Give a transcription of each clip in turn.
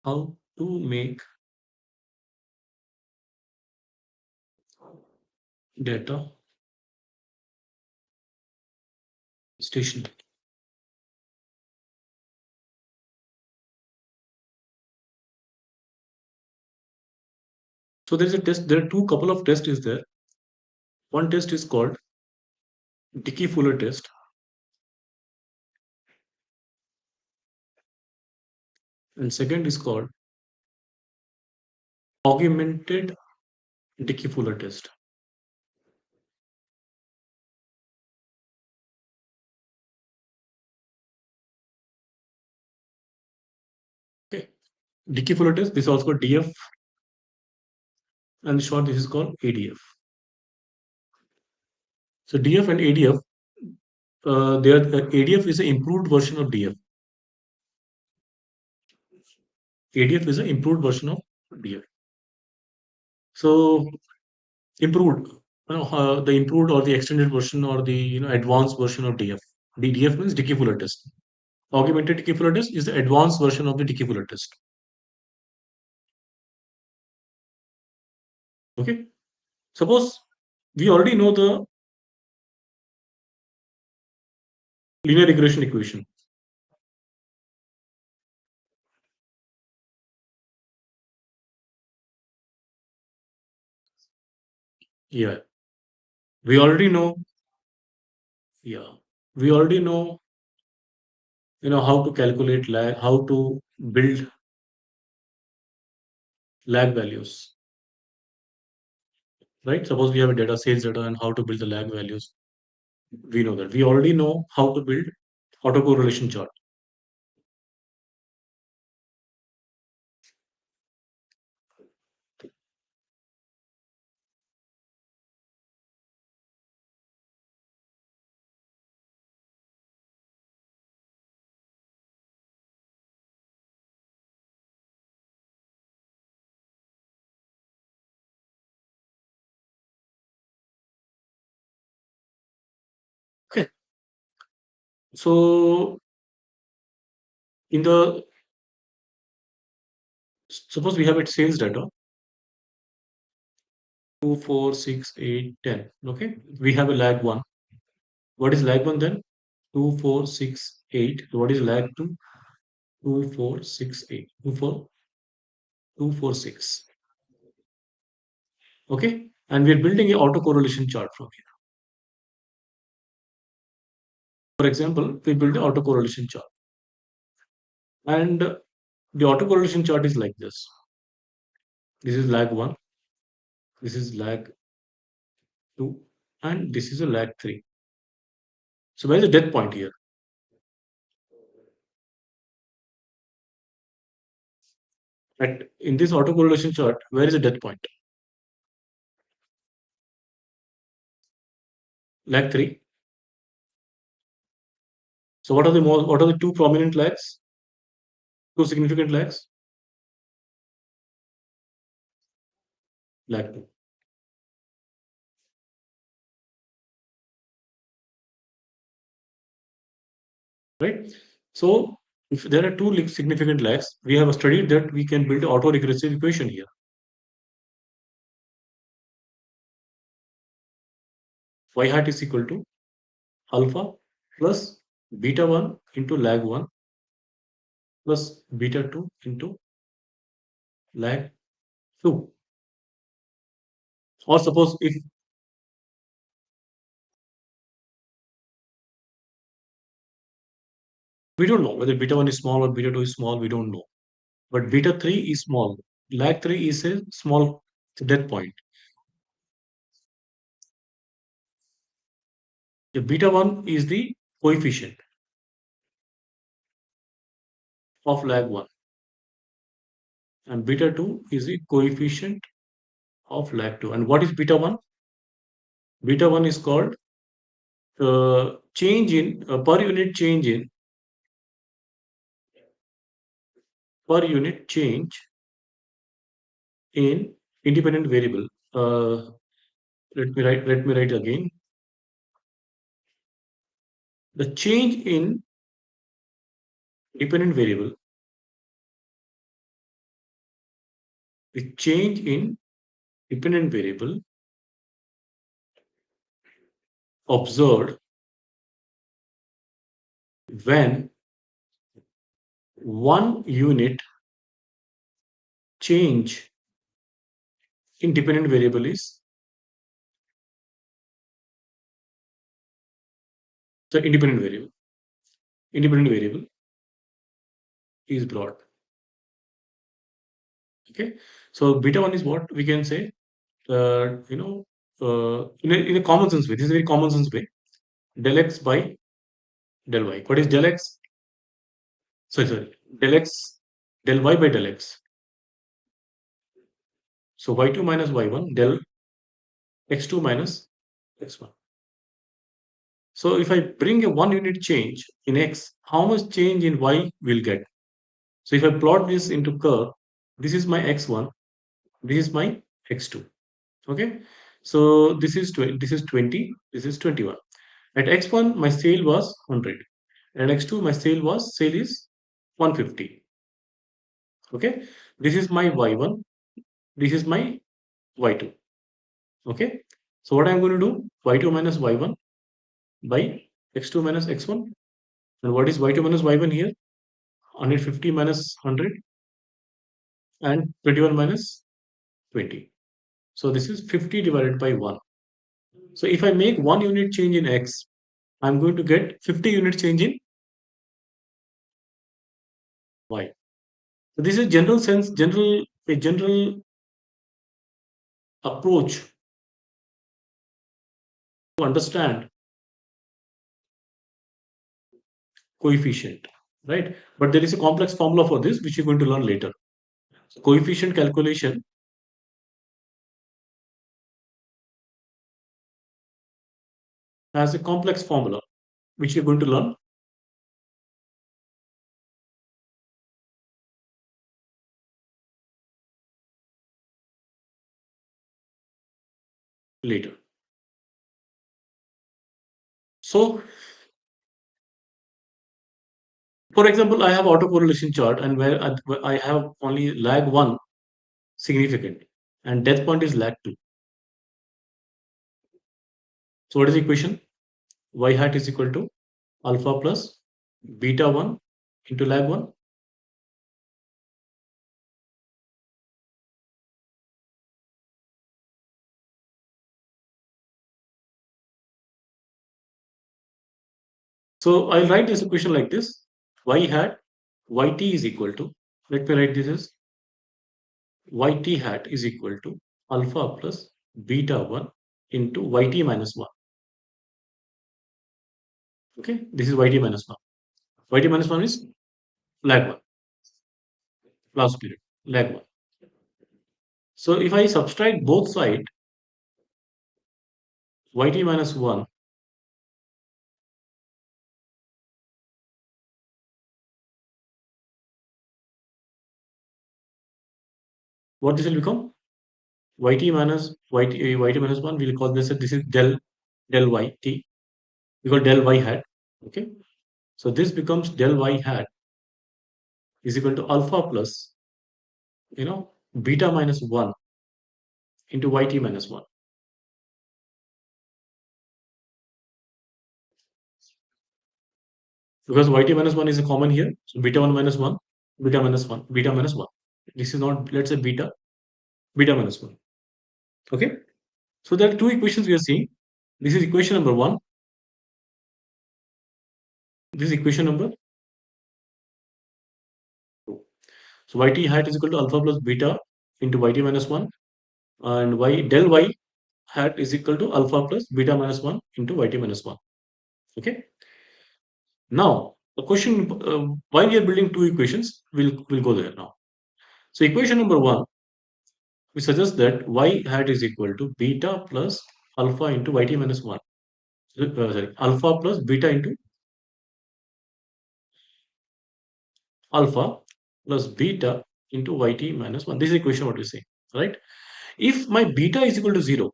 how to make data stationary. So there is a test. There are two couple of tests is there. One test is called Dickey-Fuller test, and second is called augmented Dickey-Fuller test. Okay, Dickey-Fuller test. This is also called DF, and in short, this is called ADF. So DF and ADF, ADF is an improved version of DF. ADF is an improved version of DF. So improved, the improved or the extended version or the advanced version of DF. The DF means Dickey-Fuller test. Augmented Dickey-Fuller test is the advanced version of the Dickey-Fuller test. Okay. Suppose we already know the linear regression equation. Yeah, we already know. Yeah, we already know. How to calculate lag, how to build lag values, right? Suppose we have a data, sales data, and how to build the lag values. We know that. We already know how to build autocorrelation chart. Okay. So in the suppose we have a sales data 2, 4, 6, 8, 10. Okay, we have a lag 1. What is lag 1 then? 2, 4, 6, 8. What is lag 2? 2, 4, 6, 8. 2, 4, 2, 4, 6. Okay, and we're building a autocorrelation chart from here. For example, we build an autocorrelation chart, and the autocorrelation chart is like this. This is lag 1, this is lag 2, and this is a lag 3. So where is the death point here? In this autocorrelation chart, where is the death point? Lag 3. So what are the two prominent lags? Two significant lags? Lag 2. Right? So if there are two significant lags, we have studied that we can build autoregressive equation here. Y hat is equal to alpha plus beta 1 into lag 1 plus beta 2 into lag 2. Or suppose if we don't know whether beta 1 is small or beta 2 is small, we don't know. But beta 3 is small. Lag 3 is a small death point. The beta 1 is the coefficient of lag 1, and beta 2 is the coefficient of lag 2. And what is beta 1? Beta 1 is called change in per unit change in per unit change in independent variable. Let me write again. The change in dependent variable the change in dependent variable observed when one unit change in dependent variable is the independent variable is brought. Okay, so beta 1 is what we can say, in a common sense way. This is a very common sense way. Del x by del y. What is del x? Sorry. Del x, del y by del x. So y2 minus y1 del x2 minus x1. So if I bring a 1 unit change in x, how much change in y will get? So if I plot this into curve, this is my x1, this is my x2. Okay, so this is 20, this is 21. At x1 my sale was 100, at x2 my sale is 150. Okay, this is my y1, this is my y2. Okay, so what I'm going to do, y2 minus y1 by x2 minus x1. And what is y2 minus y1 here? 150 minus 100 and 21 minus 20. So this is 50 divided by 1. So if I make 1 unit change in x, I'm going to get 50 unit change in y. So this is a general approach to understand coefficient, right? But there is a complex formula for this, which you're going to learn later. So coefficient calculation has a complex formula, which you're going to learn later. So, for example, I have autocorrelation chart, and where I have only lag 1 significant, and death point is lag 2. So what is the equation? Y hat is equal to alpha plus beta 1 into lag 1. So I'll write this equation like this. Y hat yt is equal to, let me write this as yt hat is equal to alpha plus beta 1 into yt minus 1. Okay, this is yt minus 1. Yt minus 1 is lag 1, last period, lag 1. So if I subtract both sides, yt minus 1, what this will become? Yt minus 1, we'll call this is del yt, we call del y hat. Okay, so this becomes del y hat is equal to alpha plus, beta minus 1 into yt minus 1. Because yt minus 1 is a common here. So beta 1 minus 1, beta minus 1, beta minus 1. This is not, let's say beta minus 1. Okay. So there are two equations we are seeing. This is equation number 1. This is equation number 2. So yt hat is equal to alpha plus beta into yt minus 1. And del y hat is equal to alpha plus beta minus 1 into yt minus 1. Okay. Now, the question, why we are building two equations, we'll go there now. So equation number 1, we suggest that y hat is equal to beta plus alpha into yt minus 1. Sorry, alpha plus beta into alpha plus beta into yt minus 1. This is equation what we say, right? If my beta is equal to 0,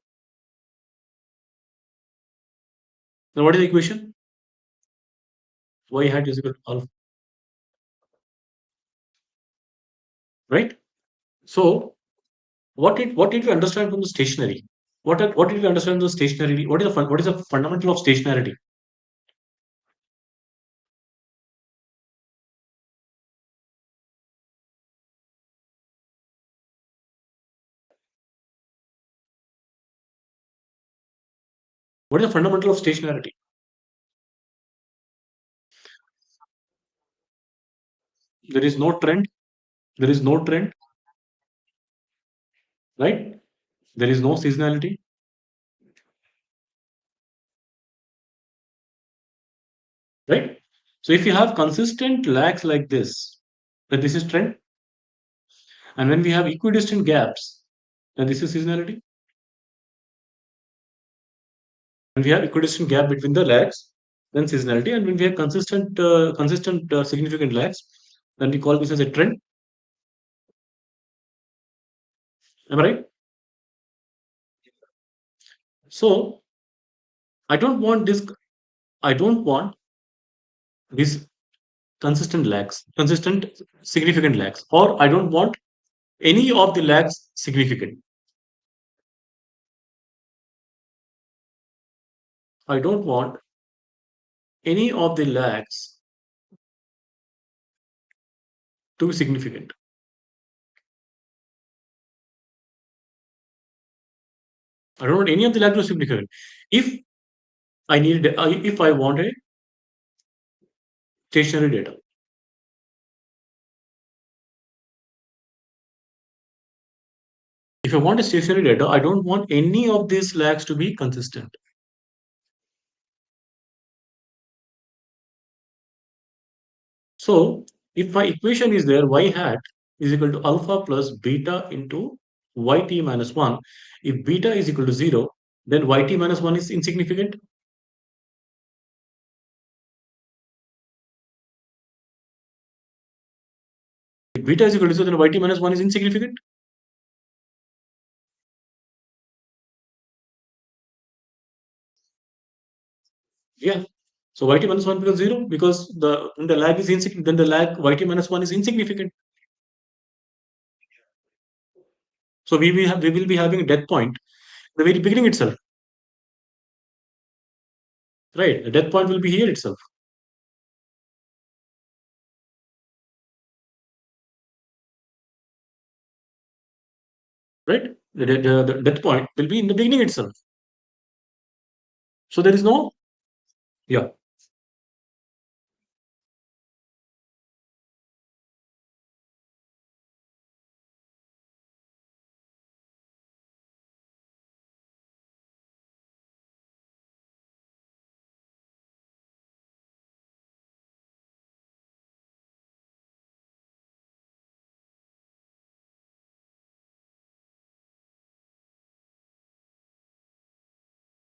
then what is the equation? Y hat is equal to alpha, right? So What did we understand from the stationary? What did we understand from the stationary? What is the fundamental of stationarity? What is the fundamental of stationarity? There is no trend. There is no trend, right? There is no seasonality, right? So if you have consistent lags like this, then this is trend. And when we have equidistant gaps, then this is seasonality. When we have equidistant gap between the lags, then seasonality. And when we have consistent significant lags, then we call this as a trend. Am I right? So I don't want this. I don't want these consistent lags, consistent significant lags, or I don't want any of the lags significant. I don't want any of the lags to be significant. I don't want any of the lags to be significant. If if I want a stationary data, if I want a stationary data, I don't want any of these lags to be consistent. So if my equation is there, y hat is equal to alpha plus beta into yt minus 1. If beta is equal to 0, then yt minus 1 is insignificant. If beta is equal to 0, then yt minus 1 is insignificant. Yeah. So yt minus 1 becomes 0 because the lag is insignificant. Then the lag yt minus 1 is insignificant. So we will be having a death point the very beginning itself, right? The death point will be here itself, right? The death point will be in the beginning itself. So there is no, yeah,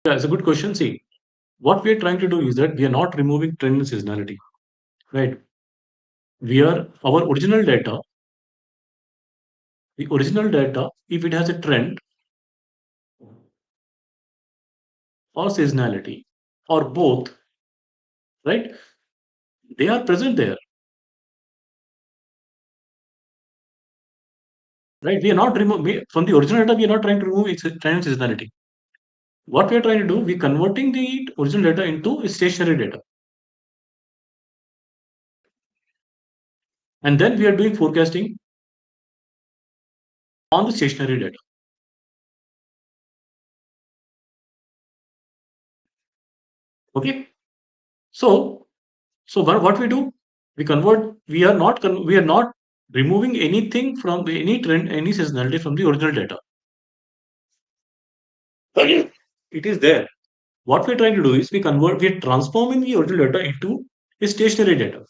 yeah, it's a good question. See, what we are trying to do is that we are not removing trend and seasonality, right? We are our the original data, if it has a trend or seasonality or both, right? They are present there, right? We are not remove from the original data. We are not trying to remove its trend and seasonality. What we are trying to do, we converting the original data into stationary data, and then we are doing forecasting on the stationary data. Okay, so what we do, we convert. We are not removing anything from any trend, any seasonality from the original data. Okay. It is there. What we're trying to do is we are transforming the original data into a stationary data.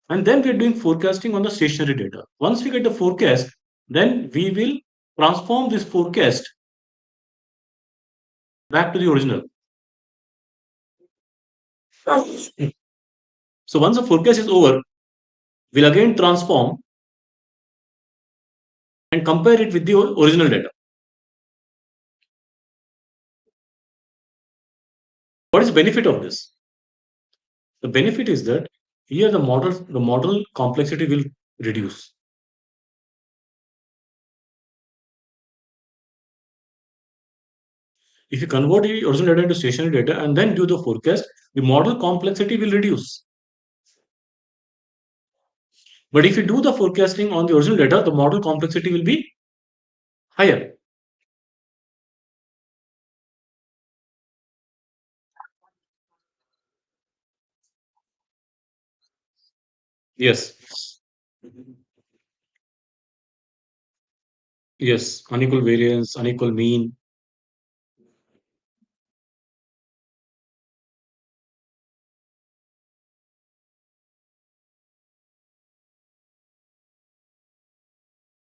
And then we're doing forecasting on the stationary data. Once we get the forecast, then we will transform this forecast back to the original. So once the forecast is over, we'll again transform and compare it with the original data. What is the benefit of this? The benefit is that here the model complexity will reduce. If you convert the original data into stationary data and then do the forecast, the model complexity will reduce. But if you do the forecasting on the original data, the model complexity will be higher. Yes. Yes. Unequal variance, unequal mean.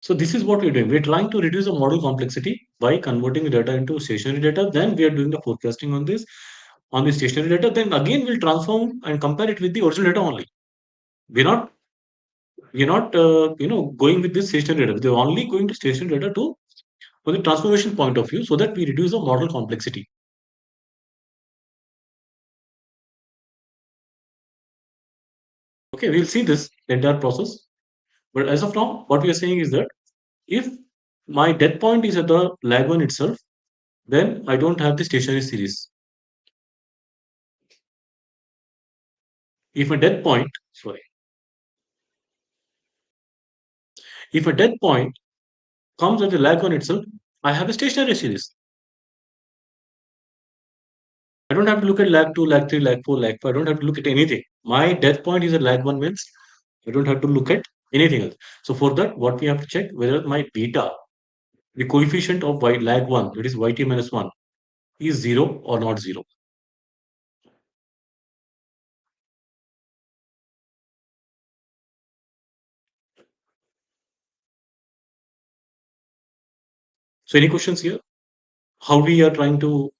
So this is what we're doing. We're trying to reduce the model complexity by converting the data into stationary data. Then we are doing the forecasting on the stationary data. Then again we'll transform and compare it with the original data only. We're not going with this stationary data. We're only going to stationary data to for the transformation point of view so that we reduce the model complexity. Okay, we'll see this entire process. But as of now, what we are saying is that if my dead point is at the lag one itself, then I don't have the stationary series. If a dead point, sorry, if a dead point comes at the lag one itself, I have a stationary series. I don't have to look at lag 2, lag 3, lag 4, lag 5. I don't have to look at anything. My death point is at lag 1 means I don't have to look at anything else. So for that, what we have to check whether my beta, the coefficient of y lag 1, that is yt minus 1, is 0 or not 0. So any questions here? How we are trying to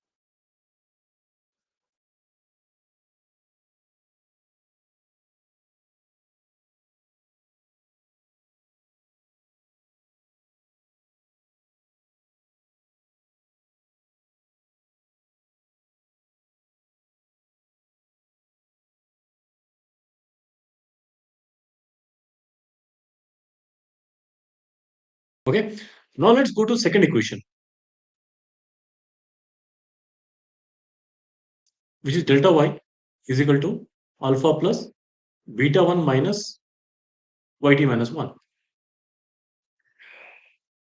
okay. Now let's go to second equation, which is delta y is equal to alpha plus beta 1 minus yt minus 1.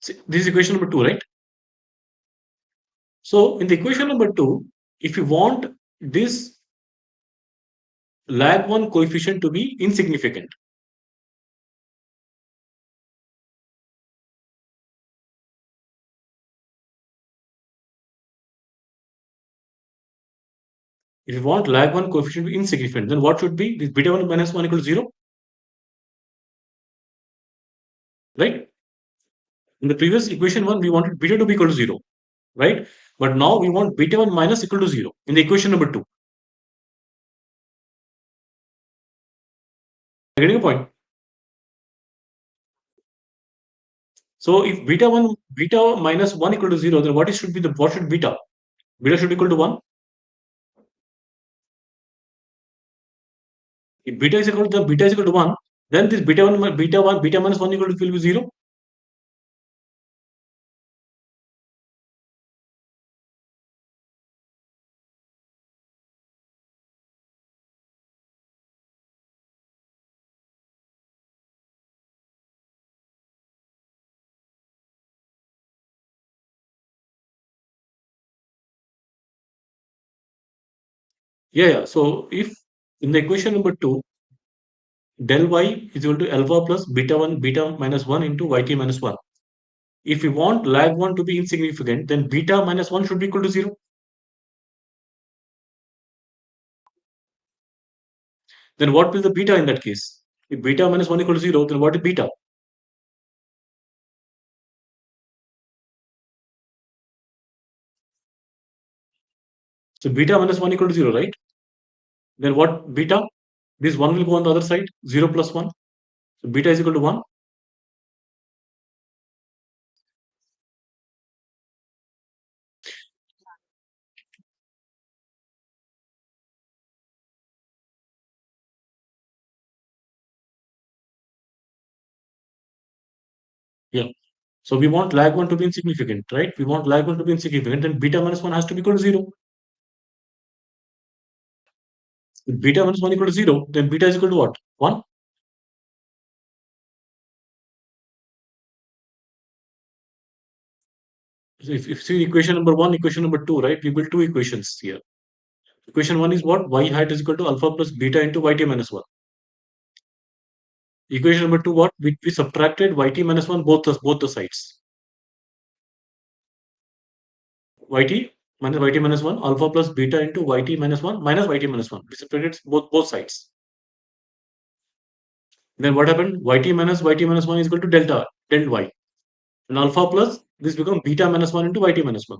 See, this is equation number 2, right? So in the equation number 2, if you want this lag 1 coefficient to be insignificant, if you want lag 1 coefficient to be insignificant, then what should be? This beta 1 minus 1 equal to 0, right? In the previous equation 1, we wanted beta to be equal to 0, right? But now we want beta 1 minus equal to 0 in the equation number 2. Getting a point? So if beta minus 1 equal to 0, then what should beta? Beta should equal to 1. If beta is equal to 1, then this beta minus 1 equal to will be 0. Yeah. So if in the equation number 2, del y is equal to alpha plus beta minus 1 into yt minus 1. If we want lag 1 to be insignificant, then beta minus 1 should be equal to 0. Then what will the beta in that case? If beta minus 1 equal to 0, then what is beta? So beta minus 1 equal to 0, right? Then what beta? This 1 will go on the other side, 0 plus 1. So beta is equal to 1. Yeah. So we want lag 1 to be insignificant, right? We want lag 1 to be insignificant, then beta minus 1 has to be equal to 0. If beta minus 1 equal to 0, then beta is equal to what? 1. So if see equation number 1, equation number 2, right? We build two equations here. Equation 1 is what? Y hat is equal to alpha plus beta into yt minus 1. Equation number 2, what? We subtracted yt minus 1 both the sides. Yt minus 1 alpha plus beta into yt minus 1 minus yt minus 1. We separated both sides. Then what happened? Yt minus 1 is equal to del y. And alpha plus this becomes beta minus 1 into yt minus 1.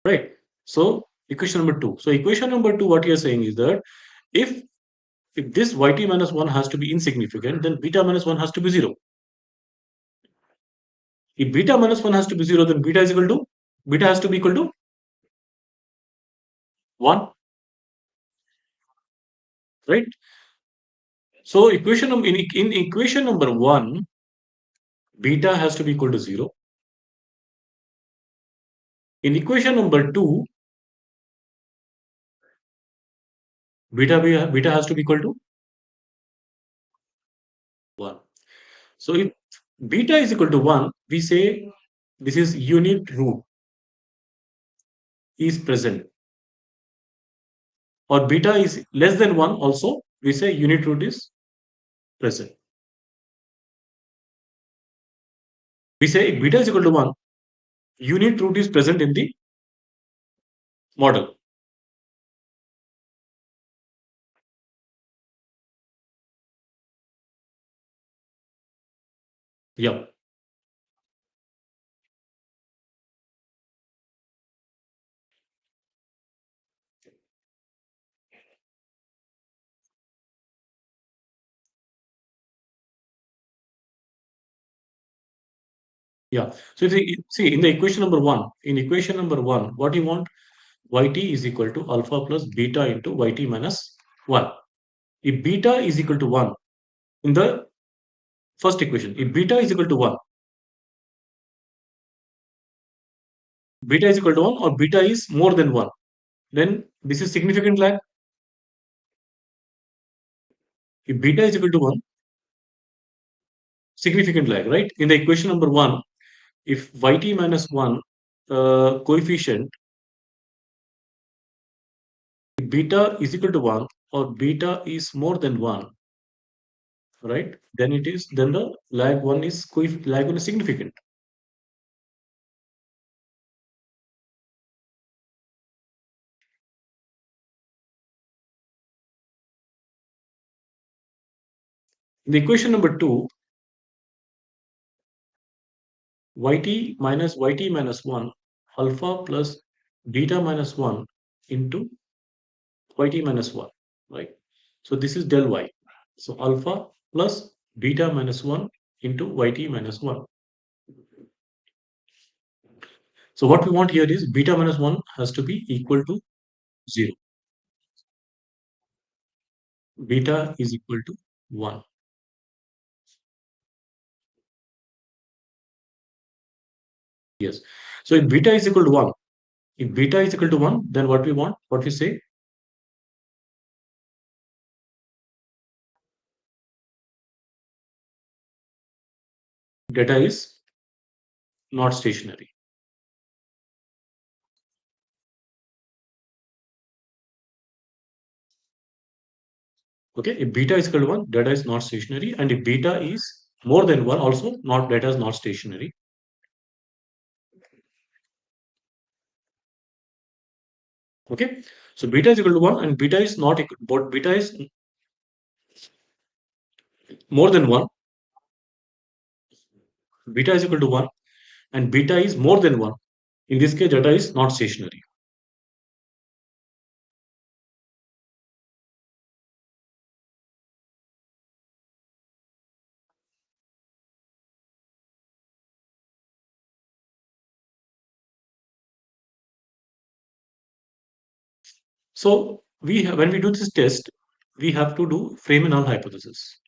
Right. So equation number 2. So equation number 2, what you're saying is that if if this yt minus 1 has to be insignificant, then beta minus 1 has to be 0. If beta minus 1 has to be 0, then beta has to be equal to 1, right? So in equation number 1, beta has to be equal to 0. In equation number 2, beta has to be equal to 1. So if beta is equal to 1, we say this is unit root is present, or beta is less than 1 also, we say unit root is present. We say if beta is equal to 1, unit root is present in the model. Yeah. Yeah. So if see in the equation number 1, what you want? Yt is equal to alpha plus beta into yt minus 1. If beta is equal to 1, in the first equation, if beta is equal to 1, beta is equal to 1 or beta is more than 1, then this is significant lag. If beta is equal to 1, significant lag, right? In the equation number 1, if yt minus 1 coefficient, if beta is equal to 1 or beta is more than 1, right? Then the lag 1 is significant. In the equation number 2, yt minus 1 alpha plus beta minus 1 into yt minus 1, right? So this is del y. So alpha plus beta minus 1 into yt minus 1. So what we want here is beta minus 1 has to be equal to 0. Beta is equal to 1. Yes. So if beta is equal to 1, then what we want, what we say, data is not stationary. Okay, if beta is equal to 1, data is not stationary, and if beta is more than 1, also not data is not stationary. Okay, so beta is equal to 1 and beta is not equal, but beta is more than 1, beta is equal to 1 and beta is more than 1. In this case, data is not stationary. So when we do this test, we have to do frame a null hypothesis.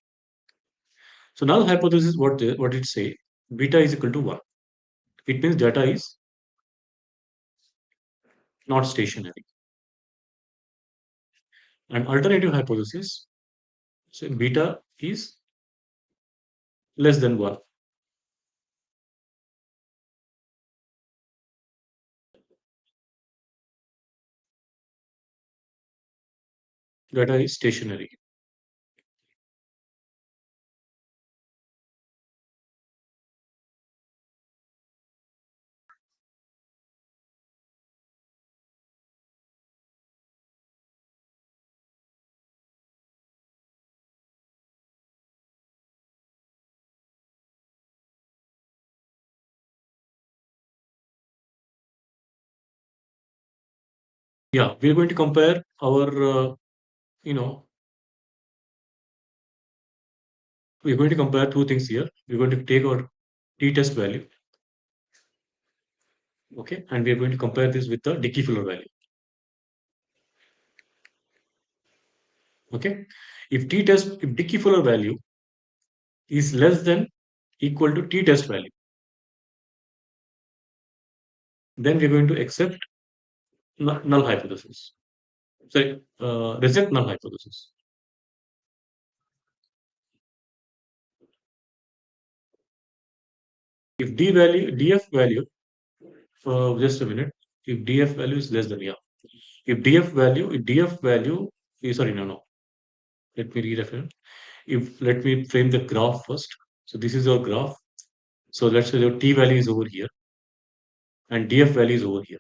So null hypothesis, what it say? Beta is equal to 1. It means data is not stationary. And alternative hypothesis, so beta is less than 1. Data is stationary. Yeah, we're going to compare our, you know, we're going to compare two things here. We're going to take our t-test value, okay, and we're going to compare this with the Dickey-Fuller value, okay. If Dickey-Fuller value is less than equal to t-test value, then we're going to accept null hypothesis. Sorry, reject null hypothesis. If df value, just a minute, if df value is less than, yeah, if df value is, sorry, no, let me rerefer. Let me frame the graph first. So this is our graph. So let's say your t value is over here and df value is over here,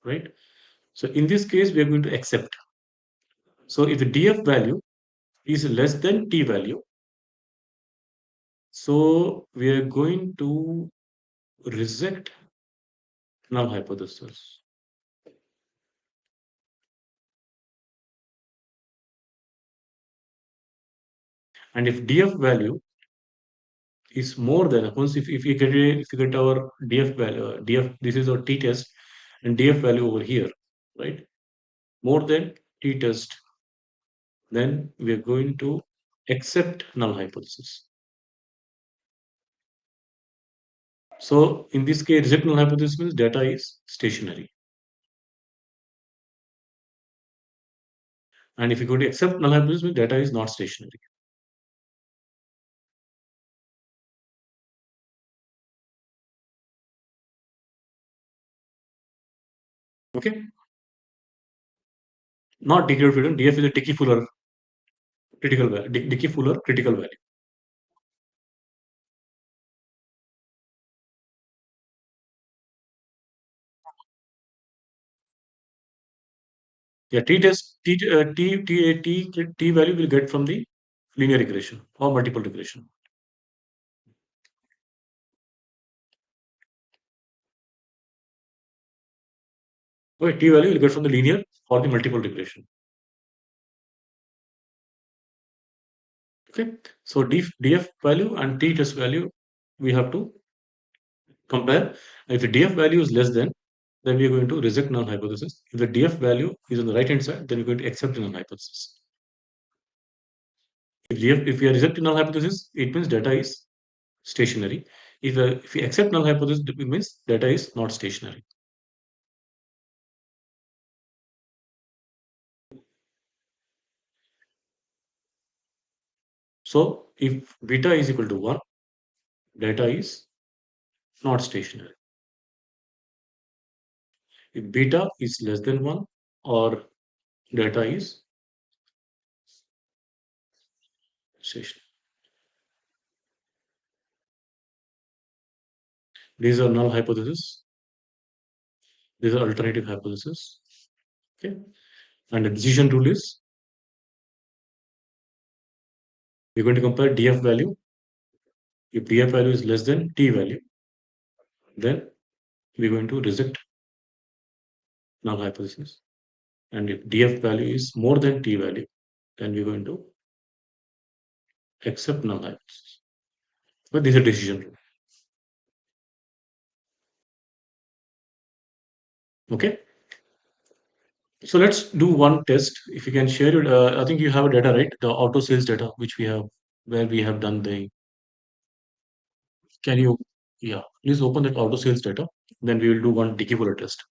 right? So in this case, we are going to accept. So if the df value is less than t value, so we are going to reject null hypothesis. And if df value is more than, once if you get our df value, df, this is our t-test and df value over here, right? More than t-test, then we are going to accept null hypothesis. So in this case, reject null hypothesis means data is stationary. And if you go to accept null hypothesis means data is not stationary. Okay? Not declared freedom. DF is a Dickey-Fuller critical value. Dickey-Fuller critical value. Yeah, t-test, t value will get from the linear regression or multiple regression. Okay, t value will get from the linear or the multiple regression. Okay, so df value and t-test value we have to compare. If the df value is less than, then we are going to reject null hypothesis. If the df value is on the right hand side, then we're going to accept null hypothesis. If we are rejecting null hypothesis, it means data is stationary. If we accept null hypothesis, it means data is not stationary. So if beta is equal to 1, data is not stationary. If beta is less than 1 or data is stationary. These are null hypothesis. These are alternative hypothesis. Okay. And the decision rule is we're going to compare df value. If df value is less than t value, then we're going to reject null hypothesis. And if df value is more than t value, then we're going to accept null hypothesis. But this is a decision rule. Okay. So let's do one test. If you can share it, I think you have a data, right? The auto sales data, which we have, where we have done the. Can you, yeah, please open that auto sales data. Then we will do one Dickey test.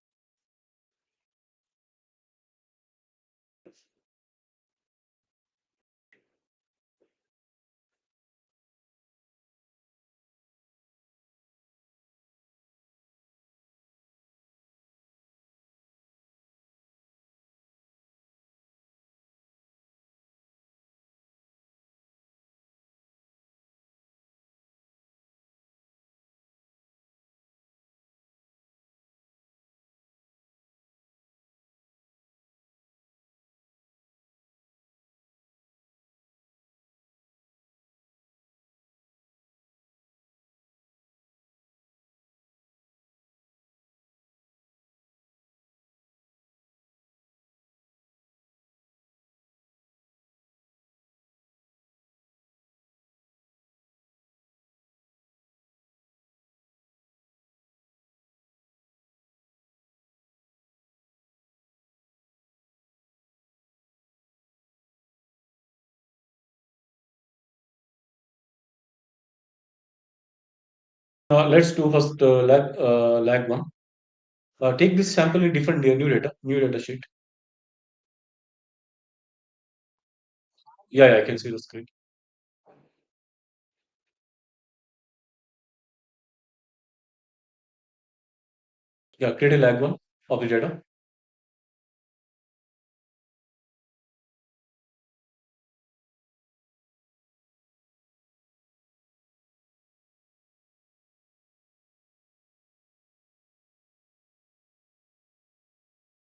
Let's do first lag one. Take this sample in different new data sheet. Yeah, I can see the screen. Yeah, create a lag one of the data.